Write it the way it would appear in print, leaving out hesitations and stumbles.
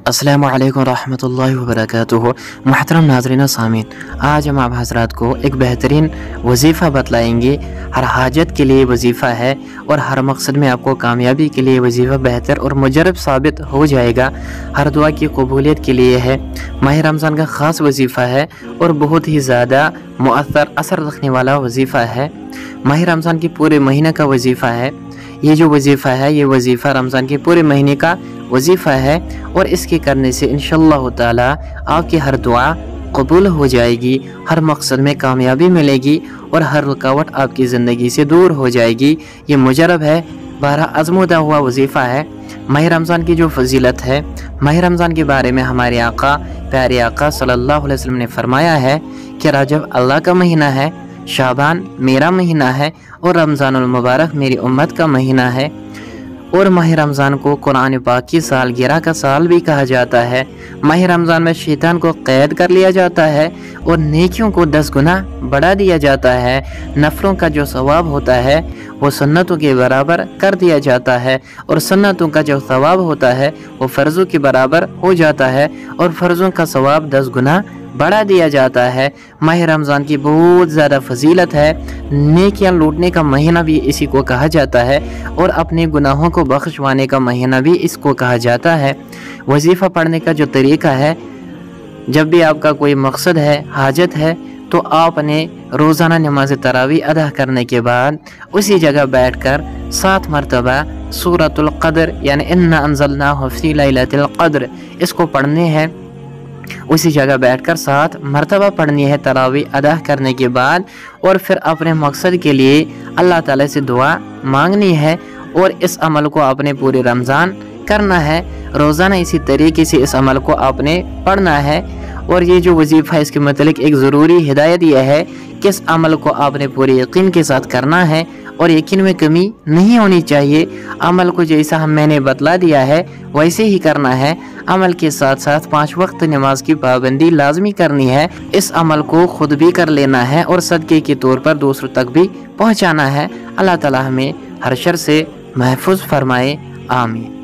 अस्सलामु अलैकुम रहमतुल्लाहि व बरकातुहू। मुहतरम नाज़रीन सामीन, आज हम आप हज़रात को एक बेहतरीन वजीफ़ा बतलाएंगे। हर हाजत के लिए वजीफ़ा है और हर मकसद में आपको कामयाबी के लिए वजीफ़ा बेहतर और मुजरब साबित हो जाएगा। हर दुआ की कबूलियत के लिए है। माह रमज़ान का ख़ास वजीफ़ा है और बहुत ही ज़्यादा मुअत्तर असर रखने वाला वजीफ़ा है। माह रमज़ान के पूरे महीने का वजीफ़ा है। ये जो वजीफ़ा है ये वजीफ़ा रमज़ान के पूरे महीने का वजीफ़ा है और इसके करने से इंशाअल्लाह ताला आपकी हर दुआ कबूल हो जाएगी, हर मकसद में कामयाबी मिलेगी और हर रुकावट आपकी ज़िंदगी से दूर हो जाएगी। ये मुजरब है, बारह आज़मूदा हुआ वजीफ़ा है। माह रमज़ान की जो फजीलत है, माह रमज़ान के बारे में हमारे आका प्यारे आका सल्लल्लाहु अलैहि वसल्लम ने फरमाया है कि रजब अल्लाह का महीना है, शाबान मेरा महीना है और रमज़ानुल मुबारक मेरी उम्मत का महीना है। और माह रमज़ान को कुरान पाक की सालगिरह का साल भी कहा जाता है। माह रमज़ान में शैतान को कैद कर लिया जाता है और नेकियों को 10 गुना बढ़ा दिया जाता है। नफलों का जो सवाब होता है वो सुन्नतों के बराबर कर दिया जाता है और सुन्नतों का जो सवाब होता है वो फ़र्ज़ों के बराबर हो जाता है और फ़र्ज़ों का सवाब 10 गुना बढ़ा दिया जाता है। माह रमज़ान की बहुत ज़्यादा फजीलत है। नेकियां लूटने का महीना भी इसी को कहा जाता है और अपने गुनाहों को बख्शवाने का महीना भी इसको कहा जाता है। वजीफ़ा पढ़ने का जो तरीका है, जब भी आपका कोई मकसद है, हाजत है, तो आपने रोज़ाना नमाज तरावी अदा करने के बाद उसी जगह बैठकर 7 मरतबा सूरतुल क़द्र यानी इन्ना अंज़लनाहु फ़ी लैलतिल क़द्र इसको पढ़ने हैं। उसी जगह बैठकर 7 मरतबा पढ़नी है तरावी अदा करने के बाद और फिर अपने मकसद के लिए अल्लाह ताला से दुआ मांगनी है और इस अमल को आपने पूरे रमज़ान करना है। रोज़ाना इसी तरीके से इस अमल को आपने पढ़ना है। और ये जो वजीफ़ा है इसके मतलब एक ज़रूरी हिदायत यह है कि इस अमल को आपने पूरे यकीन के साथ करना है और यकीन में कमी नहीं होनी चाहिए। अमल को जैसा मैंने बतला दिया है वैसे ही करना है। अमल के साथ साथ 5 वक्त नमाज की पाबंदी लाजमी करनी है। इस अमल को खुद भी कर लेना है और सदक़े के तौर पर दूसरों तक भी पहुँचाना है। अल्लाह ताला हमें हर शर से महफूज फरमाए, आमीन।